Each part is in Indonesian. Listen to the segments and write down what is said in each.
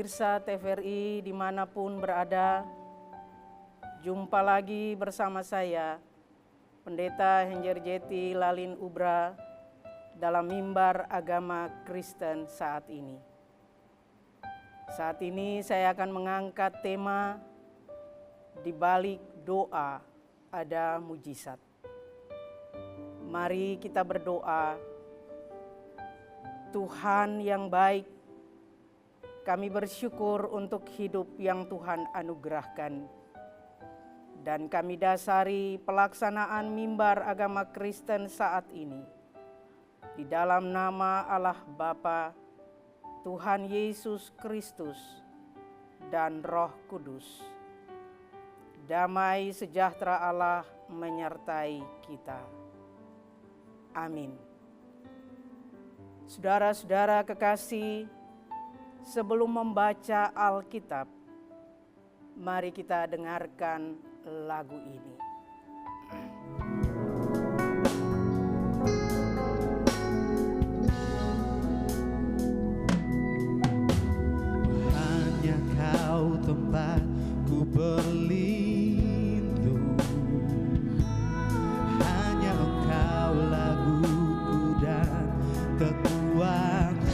pemirsa TVRI dimanapun berada, jumpa lagi bersama saya, Pendeta Henjerjeti Lalin Ubra, dalam mimbar agama Kristen saat ini. Saat ini saya akan mengangkat tema di balik doa ada mujizat. Mari kita berdoa. Tuhan yang baik, kami bersyukur untuk hidup yang Tuhan anugerahkan. Dan kami dasari pelaksanaan mimbar agama Kristen saat ini. Di dalam nama Allah Bapa, Tuhan Yesus Kristus, dan Roh Kudus. Damai sejahtera Allah menyertai kita. Amin. Saudara-saudara kekasih, sebelum membaca Alkitab, mari kita dengarkan lagu ini. Hanya Kau tempatku berlindung, hanya Engkau laguku dan kekuatanku.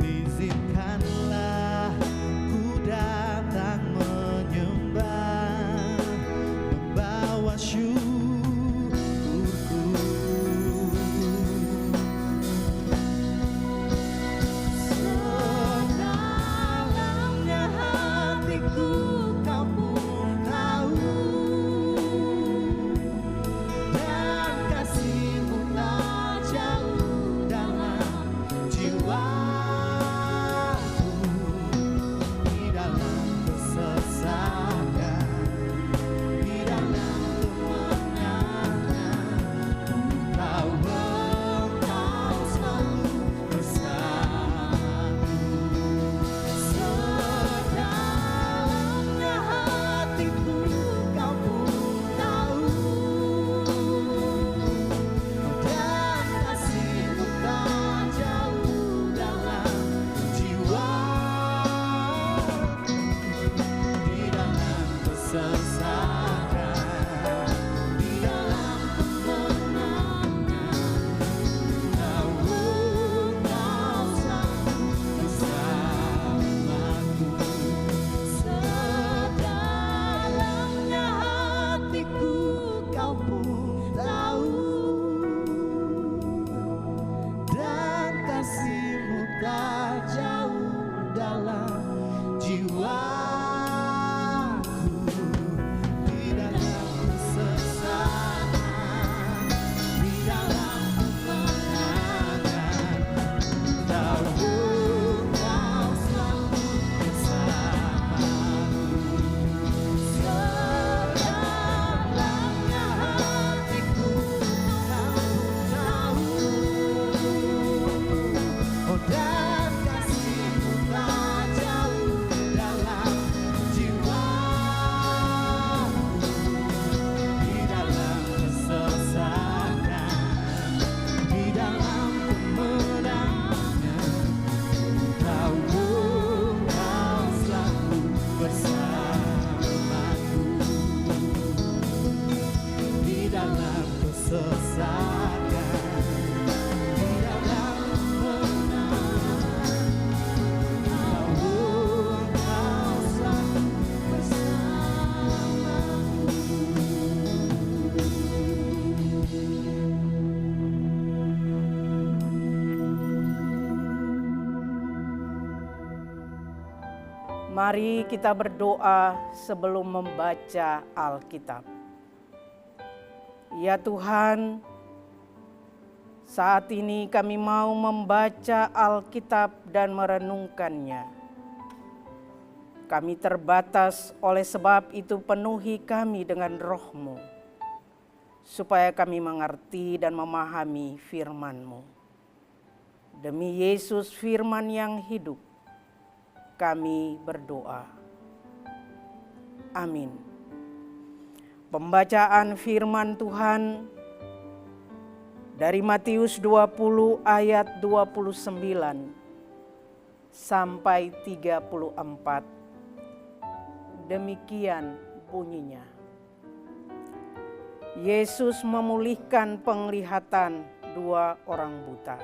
Izinkanlah ku datang menyembah, membawa syukurku. Sedalamnya hatiku Kau pun tahu, dan kasih-Mu tak jauh dalam jiwaku. Di dalam kesesakan, di dalam kemenangan, ku tahu Engkau selalu bersamaku. Sedalamnya hatiku Kau pun tahu, dan kasih-Mu tak jauh dalam jiwaku. Di dalam kesesakan, di dalam kemenangan, tahu Engkau selalu bersamaku. Sedalamnya hatiku Kau pun tahu, dan kasih-Mu tak jauh dalam jiwaku. Di dalam kesesakan, di dalam kemenangan, tahu Kau selalu bersamaku. Sedalamnya hatiku Kau tahu, oh, dan kasih-Mu tak jauh dalam jiwaku. Di dalam kesesakan, di dalam kemenangan, tahu Kau selalu bersamaku. Di dalam kesesakan, di dalam kemenangan, tahu Kau selalu bersamaku. Mari kita berdoa sebelum membaca Alkitab. Ya Tuhan, saat ini kami mau membaca Alkitab dan merenungkannya. Kami terbatas, oleh sebab itu penuhi kami dengan Roh-Mu, supaya kami mengerti dan memahami firman-Mu. Demi Yesus firman yang hidup, kami berdoa. Amin. Pembacaan firman Tuhan dari Matius 20 ayat 29 sampai 34. Demikian bunyinya. Yesus memulihkan penglihatan 2 orang buta.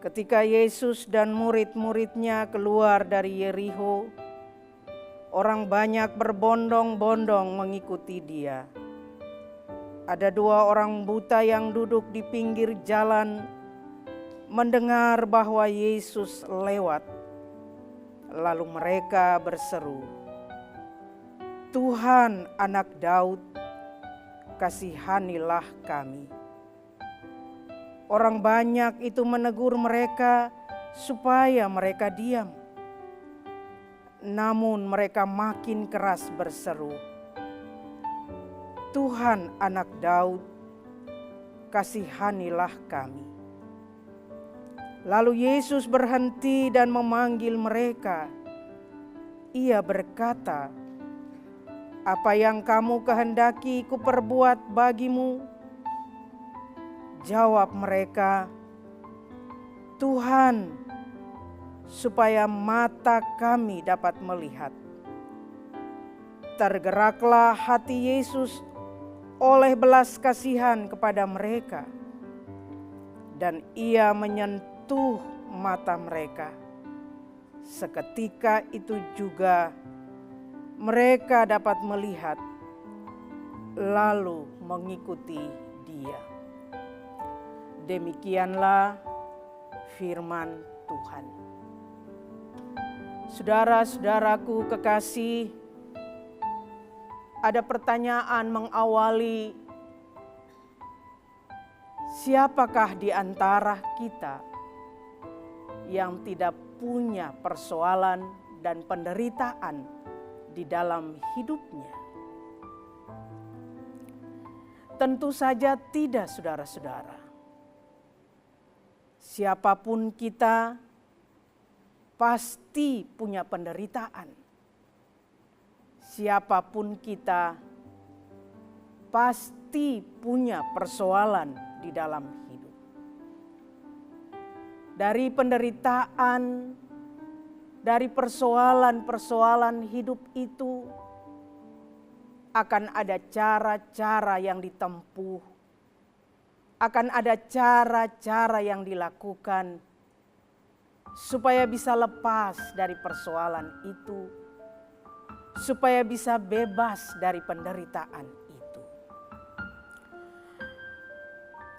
Ketika Yesus dan murid-muridnya keluar dari Yerikho, orang banyak berbondong-bondong mengikuti dia. Ada 2 orang buta yang duduk di pinggir jalan, mendengar bahwa Yesus lewat. Lalu mereka berseru, "Tuhan, Anak Daud, kasihanilah kami." Orang banyak itu menegur mereka supaya mereka diam. Namun mereka makin keras berseru, "Tuhan, Anak Daud, kasihanilah kami." Lalu Yesus berhenti dan memanggil mereka. Ia berkata, "Apa yang kamu kehendaki kuperbuat bagimu?" Jawab mereka, "Tuhan, supaya mata kami dapat melihat." Tergeraklah hati Yesus oleh belas kasihan kepada mereka, dan ia menyentuh mata mereka. Seketika itu juga mereka dapat melihat, lalu mengikuti dia. Demikianlah firman Tuhan. Saudara-saudaraku kekasih, ada pertanyaan mengawali, siapakah di antara kita yang tidak punya persoalan dan penderitaan di dalam hidupnya? Tentu saja tidak, saudara-saudara. Siapapun kita pasti punya penderitaan. Siapapun kita pasti punya persoalan di dalam hidup. Dari penderitaan, dari persoalan-persoalan hidup itu akan ada cara-cara yang ditempuh, akan ada cara-cara yang dilakukan supaya bisa lepas dari persoalan itu, supaya bisa bebas dari penderitaan itu.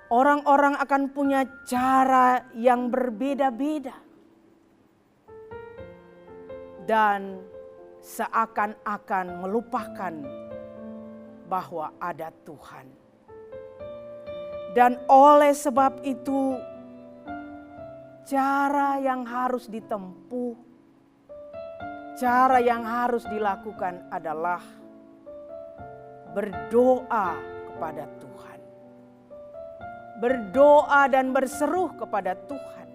Orang-orang akan punya cara yang berbeda-beda. Dan seakan-akan melupakan bahwa ada Tuhan. Dan oleh sebab itu, cara yang harus ditempuh, cara yang harus dilakukan adalah berdoa kepada Tuhan. Berdoa dan berseru kepada Tuhan.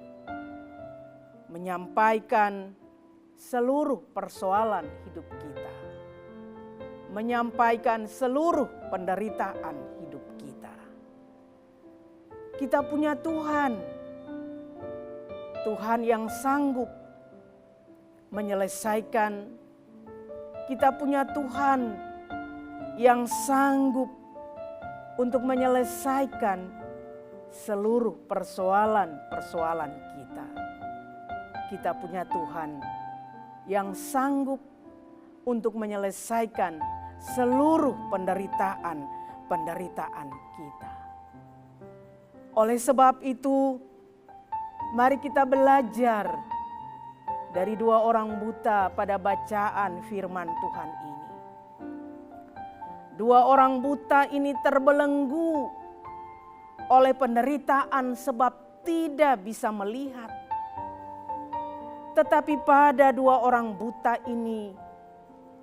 Menyampaikan seluruh persoalan hidup kita. Menyampaikan seluruh penderitaan hidup kita. Kita punya Tuhan. Tuhan yang sanggup menyelesaikan. Kita punya Tuhan yang sanggup untuk menyelesaikan seluruh persoalan-persoalan kita. Kita punya Tuhan yang sanggup untuk menyelesaikan seluruh penderitaan kita. Oleh sebab itu, mari kita belajar dari 2 orang buta pada bacaan firman Tuhan ini. 2 orang buta ini terbelenggu oleh penderitaan sebab tidak bisa melihat. Tetapi pada 2 orang buta ini,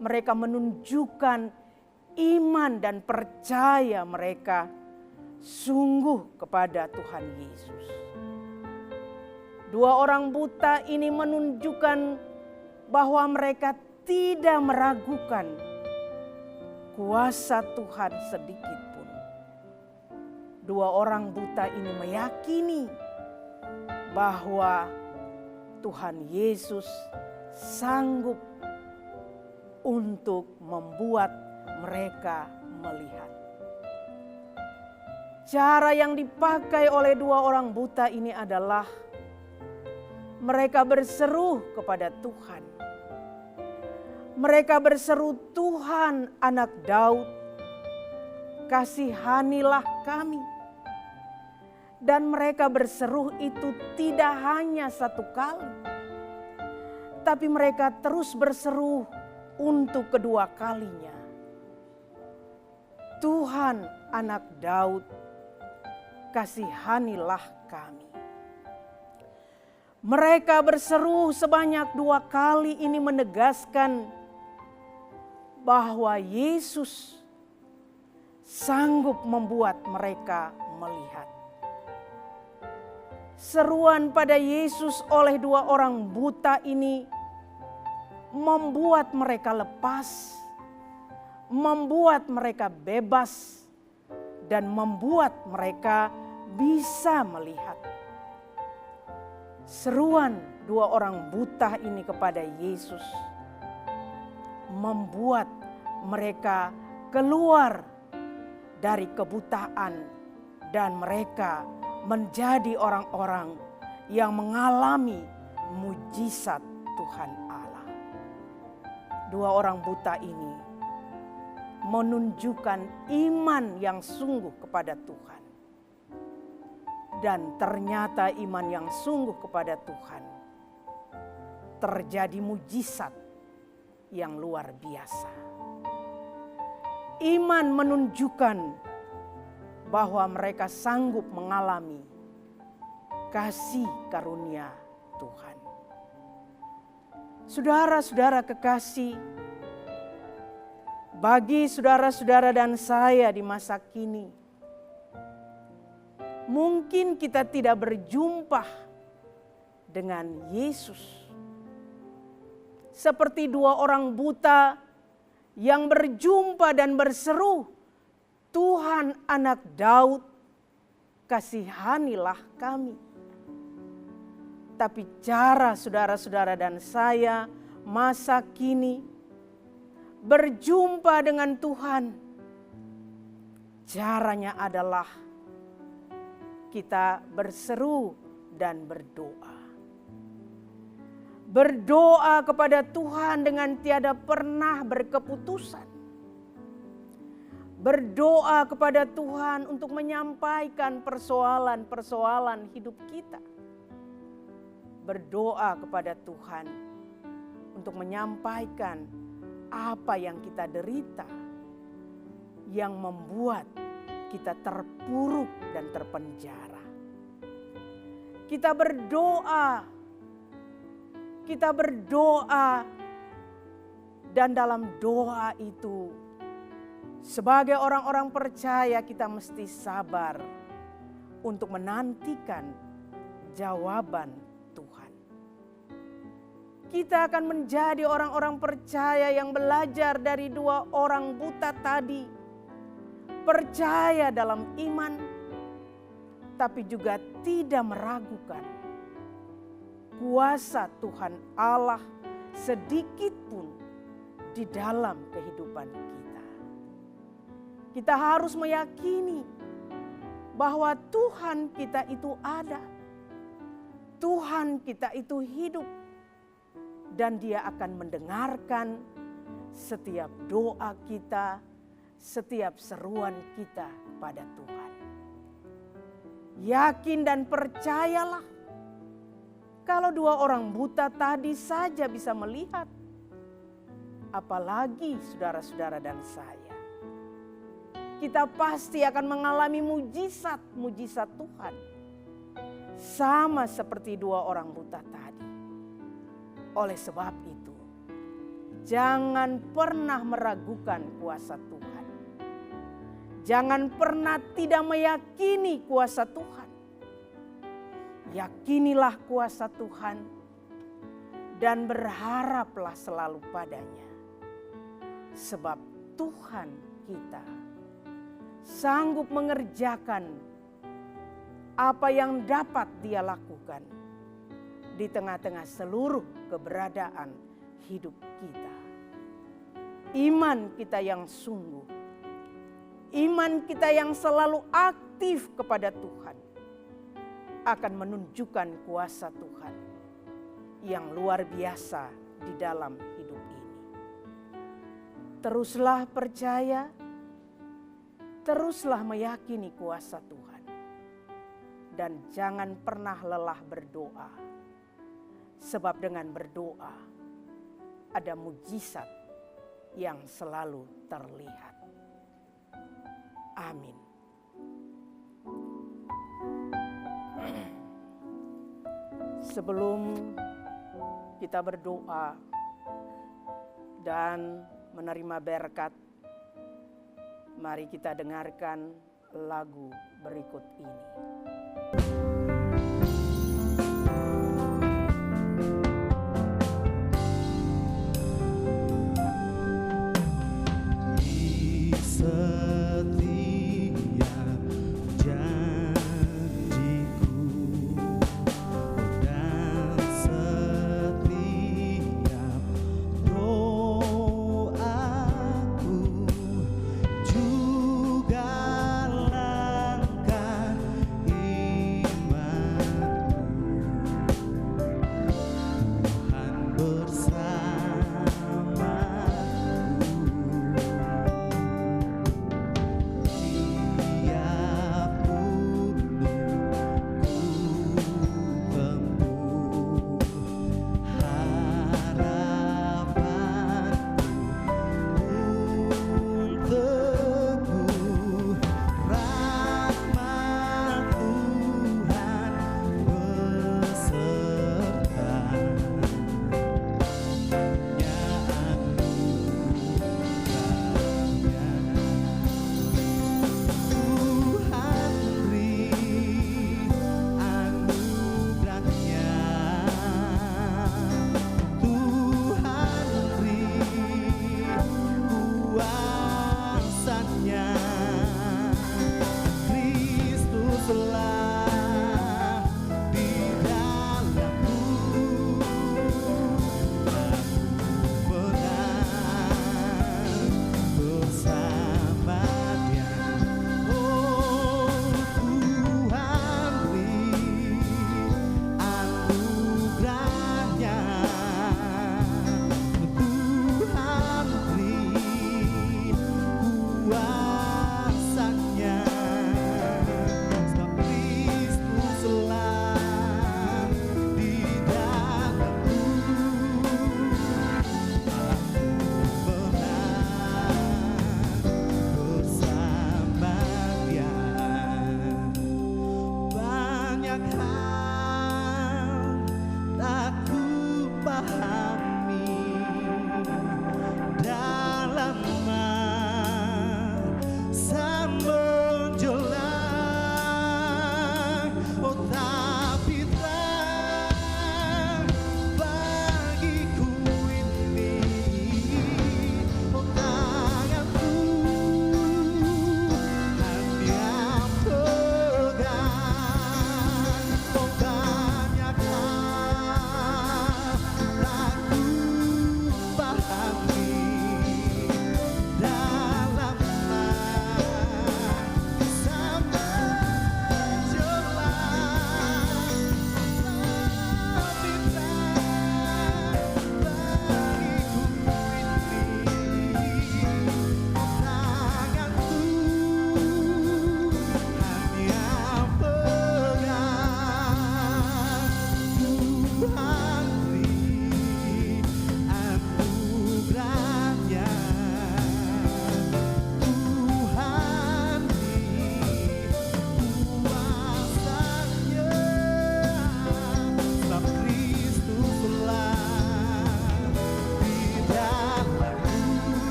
mereka menunjukkan iman dan percaya mereka sungguh kepada Tuhan Yesus. 2 orang buta ini menunjukkan bahwa mereka tidak meragukan kuasa Tuhan sedikit pun. 2 orang buta ini meyakini bahwa Tuhan Yesus sanggup untuk membuat mereka melihat. Cara yang dipakai oleh dua orang buta ini adalah mereka berseru kepada Tuhan. Mereka berseru, "Tuhan, Anak Daud, kasihanilah kami." Dan mereka berseru itu tidak hanya satu kali, tapi mereka terus berseru untuk kedua kalinya. "Tuhan, Anak Daud, kasihanilah kami." Mereka berseru sebanyak 2 kali, ini menegaskan bahwa Yesus sanggup membuat mereka melihat. Seruan pada Yesus oleh 2 orang buta ini membuat mereka lepas, membuat mereka bebas, dan membuat mereka bisa melihat. Seruan 2 orang buta ini kepada Yesus membuat mereka keluar dari kebutaan dan mereka menjadi orang-orang yang mengalami mujizat Tuhan Allah. 2 orang buta ini menunjukkan iman yang sungguh kepada Tuhan. Dan ternyata iman yang sungguh kepada Tuhan terjadi mujizat yang luar biasa. Iman menunjukkan bahwa mereka sanggup mengalami kasih karunia Tuhan. Saudara-saudara kekasih, bagi saudara-saudara dan saya di masa kini, mungkin kita tidak berjumpa dengan Yesus. Seperti 2 orang buta yang berjumpa dan berseru, "Tuhan, Anak Daud, kasihanilah kami." Tapi cara saudara-saudara dan saya masa kini berjumpa dengan Tuhan, caranya adalah kita berseru dan berdoa. Berdoa kepada Tuhan dengan tiada pernah berkeputusan. Berdoa kepada Tuhan untuk menyampaikan persoalan-persoalan hidup kita. Berdoa kepada Tuhan untuk menyampaikan apa yang kita derita, yang membuat kita terpuruk dan terpenjara. Kita berdoa, dan dalam doa itu sebagai orang-orang percaya kita mesti sabar untuk menantikan jawaban Tuhan. Kita akan menjadi orang-orang percaya yang belajar dari 2 orang buta tadi. Percaya dalam iman, tapi juga tidak meragukan kuasa Tuhan Allah sedikit pun di dalam kehidupan kita. Kita harus meyakini bahwa Tuhan kita itu ada. Tuhan kita itu hidup. Dan Dia akan mendengarkan setiap doa kita, setiap seruan kita pada Tuhan. Yakin dan percayalah, kalau 2 orang buta tadi saja bisa melihat, apalagi saudara-saudara dan saya. Kita pasti akan mengalami mujizat-mujizat Tuhan. Sama seperti 2 orang buta tadi. Oleh sebab itu, jangan pernah meragukan kuasa Tuhan. Jangan pernah tidak meyakini kuasa Tuhan. Yakinilah kuasa Tuhan dan berharaplah selalu padanya. Sebab Tuhan kita sanggup mengerjakan apa yang dapat Dia lakukan di tengah-tengah seluruh keberadaan hidup kita. Iman kita yang sungguh, iman kita yang selalu aktif kepada Tuhan akan menunjukkan kuasa Tuhan yang luar biasa di dalam hidup ini. Teruslah percaya, teruslah meyakini kuasa Tuhan, dan jangan pernah lelah berdoa, sebab dengan berdoa ada mujizat yang selalu terlihat. Amin. Sebelum kita berdoa dan menerima berkat, mari kita dengarkan lagu berikut ini. Setiap janjiku dan setiap doaku, juga langkah imanku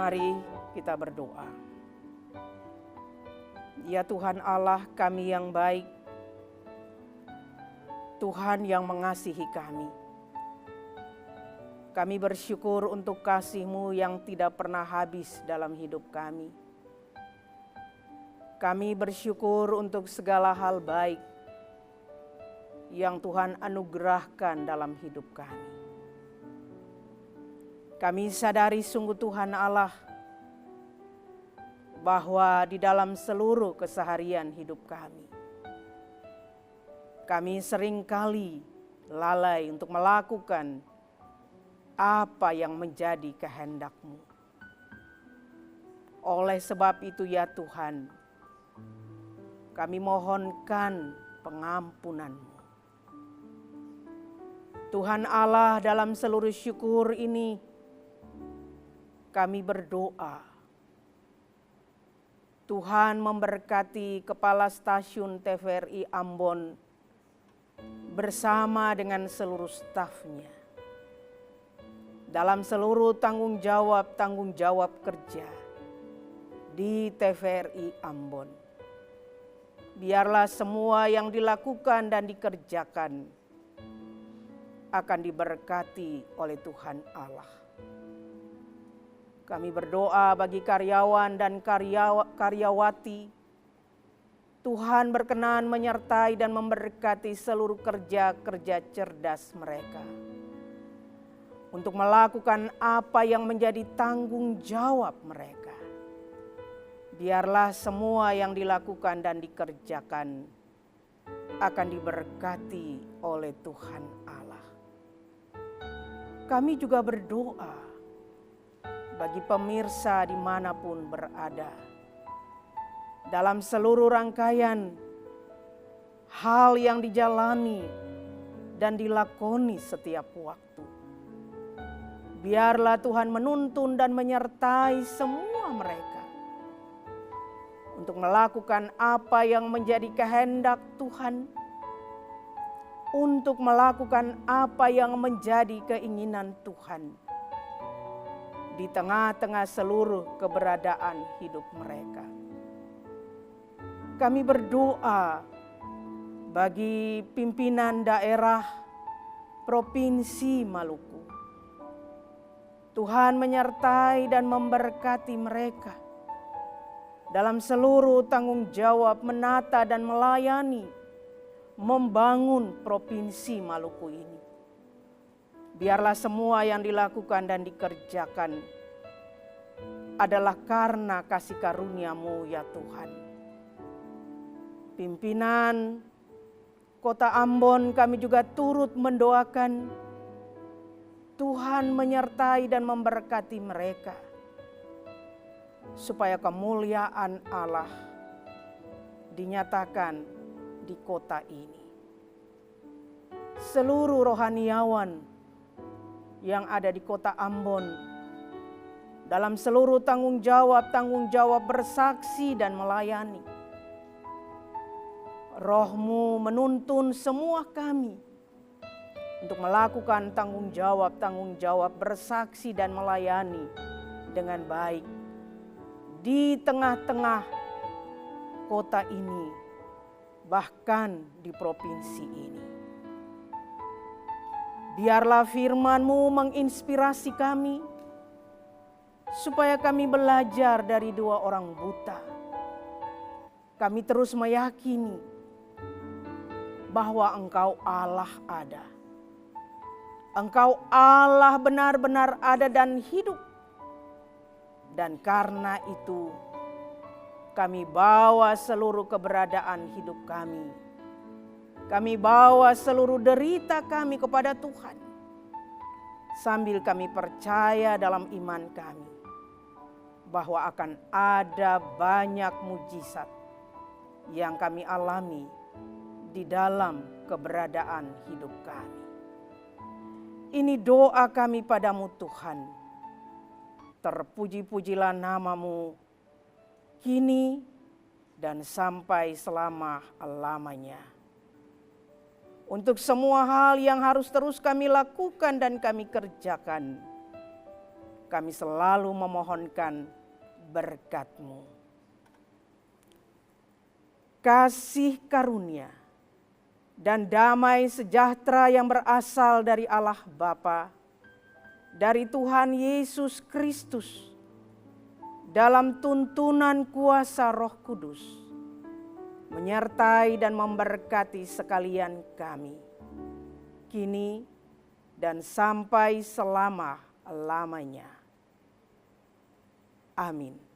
Mari kita berdoa. Ya Tuhan Allah kami yang baik, Tuhan yang mengasihi kami. Kami bersyukur untuk kasih-Mu yang tidak pernah habis dalam hidup kami. Kami bersyukur untuk segala hal baik yang Tuhan anugerahkan dalam hidup kami. Kami sadari sungguh Tuhan Allah bahwa di dalam seluruh keseharian hidup kami seringkali lalai untuk melakukan apa yang menjadi kehendak-Mu. Oleh sebab itu ya Tuhan, kami mohonkan pengampunan-Mu. Tuhan Allah, dalam seluruh syukur ini kami berdoa. Tuhan memberkati Kepala Stasiun TVRI Ambon bersama dengan seluruh stafnya. Dalam seluruh tanggung jawab kerja di TVRI Ambon. Biarlah semua yang dilakukan dan dikerjakan akan diberkati oleh Tuhan Allah. Kami berdoa bagi karyawan dan karyawati. Tuhan berkenan menyertai dan memberkati seluruh kerja-kerja cerdas mereka. Untuk melakukan apa yang menjadi tanggung jawab mereka. Biarlah semua yang dilakukan dan dikerjakan akan diberkati oleh Tuhan Allah. Kami juga berdoa bagi pemirsa dimanapun berada. Dalam seluruh rangkaian hal yang dijalani dan dilakoni setiap waktu. Biarlah Tuhan menuntun dan menyertai semua mereka untuk melakukan apa yang menjadi kehendak Tuhan, untuk melakukan apa yang menjadi keinginan Tuhan di tengah-tengah seluruh keberadaan hidup mereka. Kami berdoa bagi pimpinan daerah Provinsi Maluku. Tuhan menyertai dan memberkati mereka dalam seluruh tanggung jawab menata dan melayani, membangun Provinsi Maluku ini. Biarlah semua yang dilakukan dan dikerjakan adalah karena kasih karunia-Mu ya Tuhan. Pimpinan Kota Ambon kami juga turut mendoakan Tuhan menyertai dan memberkati mereka, supaya kemuliaan Allah dinyatakan di kota ini. Seluruh rohaniawan yang ada di Kota Ambon, dalam seluruh tanggung jawab bersaksi dan melayani, Roh-Mu menuntun semua kami untuk melakukan tanggung jawab bersaksi dan melayani dengan baik di tengah-tengah kota ini, bahkan di provinsi ini. Biarlah firman-Mu menginspirasi kami, supaya kami belajar dari 2 orang buta. Kami terus meyakini bahwa Engkau Allah ada. Engkau Allah benar-benar ada dan hidup. Dan karena itu kami bawa seluruh keberadaan hidup kami. Kami bawa seluruh derita kami kepada Tuhan. Sambil kami percaya dalam iman kami bahwa akan ada banyak mujizat yang kami alami di dalam keberadaan hidup kami. Ini doa kami padamu Tuhan. Terpuji-pujilah nama-Mu kini dan sampai selama-lamanya. Untuk semua hal yang harus terus kami lakukan dan kami kerjakan, kami selalu memohonkan berkat-Mu. Kasih karunia dan damai sejahtera yang berasal dari Allah Bapa, dari Tuhan Yesus Kristus, dalam tuntunan kuasa Roh Kudus, menyertai dan memberkati sekalian kami, kini dan sampai selama-lamanya. Amin.